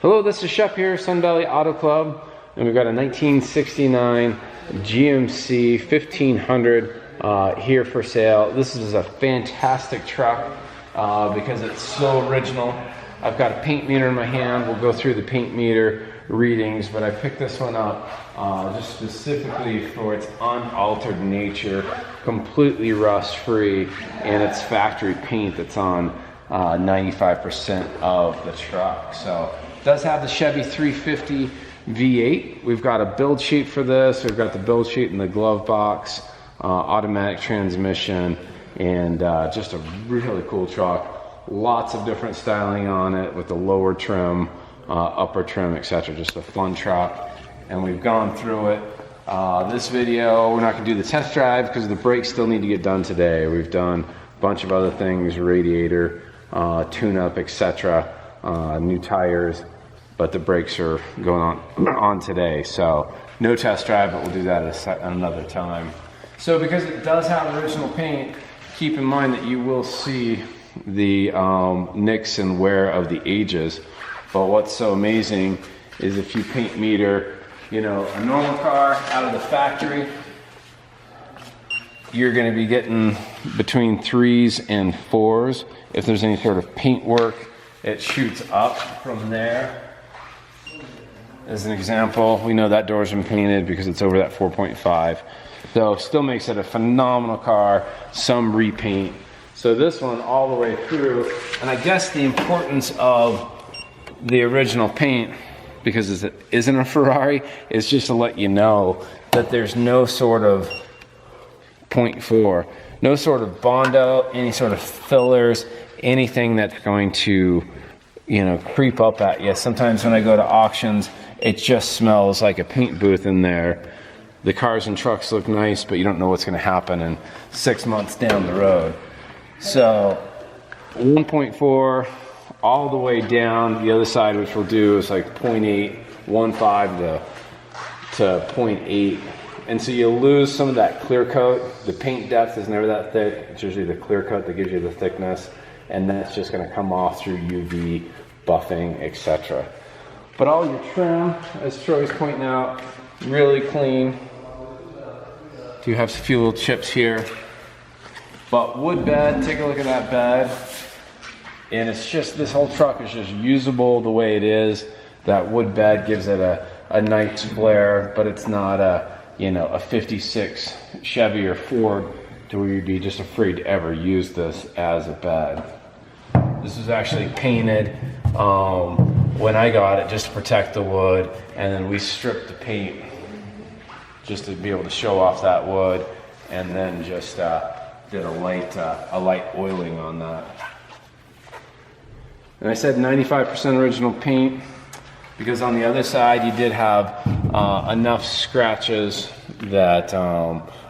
Hello, this is Shep here, Sun Valley Auto Club, and we've got a 1969 GMC 1500 here for sale. This is a fantastic truck because it's so original. I've got a paint meter in my hand. We'll go through the paint meter readings, but I picked this one up just specifically for its unaltered nature, completely rust-free, and its factory paint that's on 95% of the truck. So it does have the Chevy 350 V8. We've got a build sheet for this. We've got the build sheet in the glove box, automatic transmission, and just a really cool truck. Lots of different styling on it with the lower trim, upper trim, etc. Just a fun truck, and we've gone through it. This video, we're not going to do the test drive because the brakes still need to get done today. We've done a bunch of other things, radiator, tune-up, etc., new tires, but the brakes are going on today, so no test drive, but we'll do that at another time. So because it does have original paint, keep in mind that you will see the nicks and wear of the ages. But what's so amazing is if you paint meter, you know, a normal car out of the factory, you're going to be getting between 3s and 4s. If there's any sort of paint work, it shoots up from there. As an example, we know that door's been painted because it's over that 4.5. So still makes it a phenomenal car, some repaint. So this one all the way through, and I guess the importance of the original paint, because it isn't a Ferrari, is just to let you know that there's no sort of 0.4, no sort of Bondo, any sort of fillers, anything that's going to, you know, creep up at you. Sometimes when I go to auctions, it just smells like a paint booth in there. The cars and trucks look nice, but you don't know what's going to happen in 6 months down the road. So 1.4 all the way down. The other side, which we'll do, is like 0.8, 1.5 to 0.8. And so you'll lose some of that clear coat. The paint depth is never that thick. It's usually the clear coat that gives you the thickness, and that's just going to come off through UV, buffing, etc. But all your trim, as Troy's pointing out, really clean. Do have a few little chips here. But wood bed, take a look at that bed. And it's just, this whole truck is just usable the way it is. That wood bed gives it a nice flare, but it's not a, you know, a 56 Chevy or Ford to where you'd be just afraid to ever use this as a bed. This was actually painted when I got it, just to protect the wood, and then we stripped the paint just to be able to show off that wood, and then just did a light oiling on that. And I said 95% original paint because on the other side you did have enough scratches that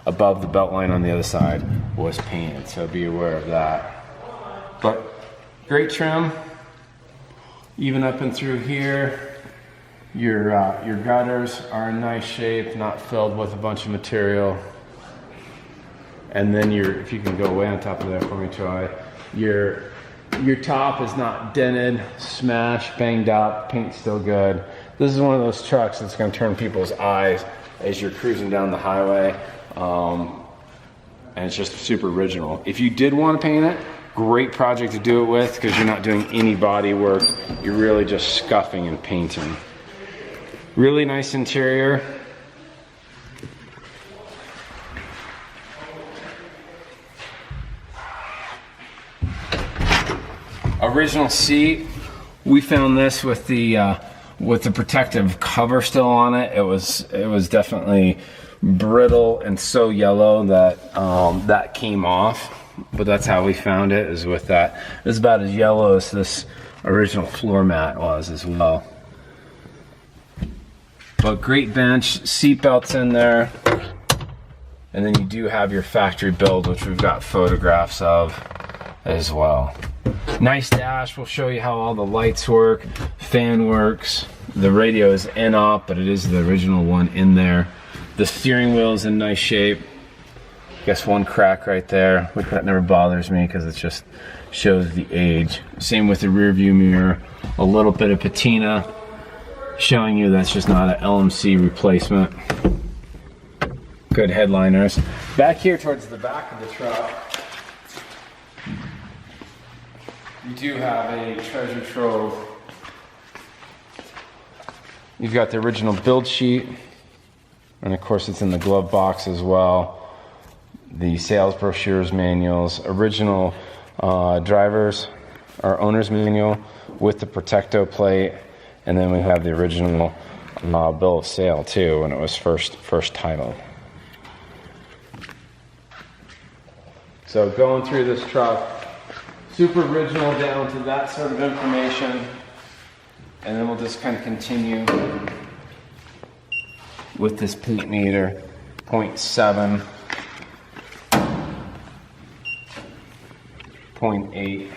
above the belt line on the other side was painted, so be aware of that. But great trim, even up and through here. Your gutters are in nice shape, not filled with a bunch of material. And then if you can go way on top of there for me, Troy, your top is not dented, smashed, banged up, paint's still good. This is one of those trucks that's going to turn people's eyes as you're cruising down the highway, and it's just super original. If you did want to paint it, great project to do it with because you're not doing any body work. You're really just scuffing and painting. Really nice interior. Original seat. We found this with the protective cover still on it. It was definitely brittle and so yellow that that came off. But that's how we found it, is with that. It's about as yellow as this original floor mat was as well. But great bench, seat belts in there. And then you do have your factory build, which we've got photographs of as well. Nice dash. We'll show you how all the lights work, fan works. The radio is in-op, but it is the original one in there. The steering wheel is in nice shape. I guess one crack right there, which that never bothers me because it just shows the age. Same with the rear view mirror. A little bit of patina showing you that's just not an LMC replacement. Good headliners. Back here towards the back of the truck, you do have a treasure trove. You've got the original build sheet, and of course it's in the glove box as well. The sales brochures, manuals, original drivers or owner's manual with the Protecto plate, and then we have the original bill of sale too when it was first titled. So going through this truck, super original down to that sort of information, and then we'll just kind of continue with this paint meter, 0.7, 0.8.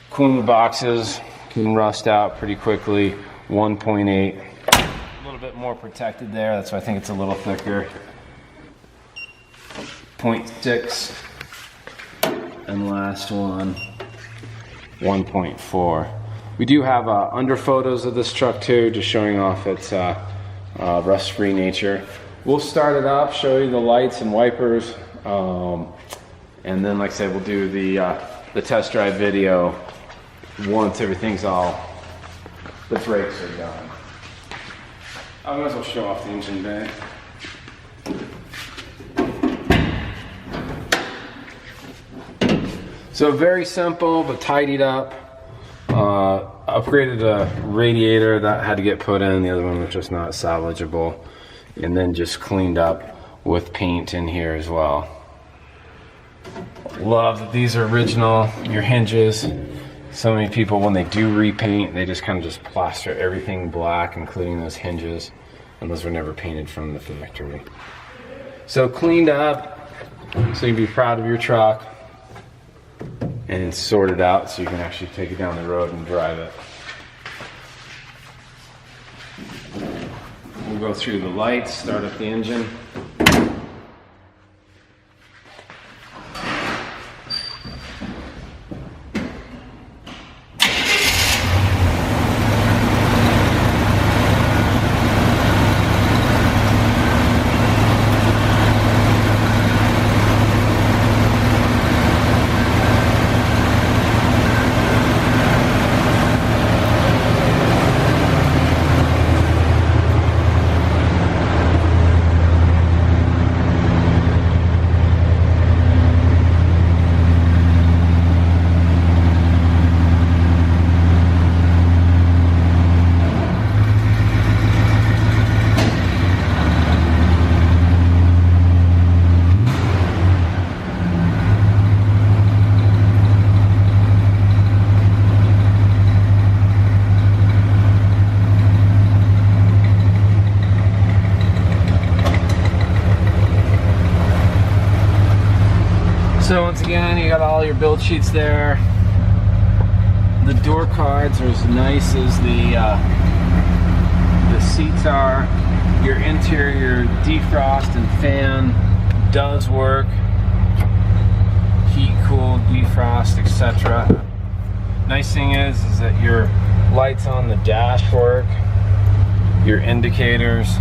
Cooling boxes can rust out pretty quickly, 1.8. A little bit more protected there, that's why I think it's a little thicker. 0.6, and last one, 1.4. We do have under photos of this truck too, just showing off its rust-free nature. We'll start it up, show you the lights and wipers, and then, like I said, we'll do the test drive video once everything's the brakes are done. I might as well show off the engine bay. So very simple, but tidied up. Upgraded a radiator that had to get put in. The other one was just not salvageable. And then just cleaned up with paint in here as well. Love that these are original, your hinges. So many people, when they do repaint, they just kind of just plaster everything black, including those hinges. And those were never painted from the factory. So cleaned up, so you can be proud of your truck. And sorted out so you can actually take it down the road and drive it. We'll go through the lights, start up the engine. So once again, you got all your build sheets there. The door cards are as nice as the seats are. Your interior defrost and fan does work. Heat, cool, defrost, etc. Nice thing is that your lights on the dash work. Your indicators.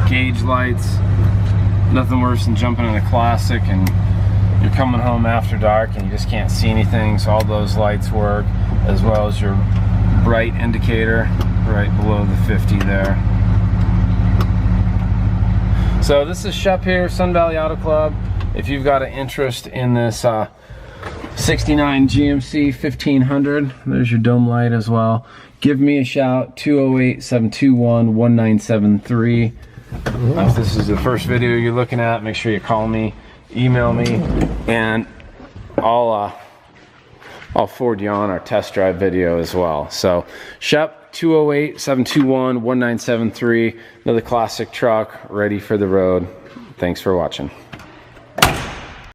Gauge lights. Nothing worse than jumping in a Classic and you're coming home after dark and you just can't see anything, so all those lights work, as well as your bright indicator right below the 50 there. So this is Shep here, Sun Valley Auto Club. If you've got an interest in this 69 GMC 1500, there's your dome light as well. Give me a shout, 208-721-1973. If this is the first video you're looking at, make sure you call me, email me, and I'll forward you on our test drive video as well. So Shep, 208-721-1973, another classic truck ready for the road. Thanks for watching.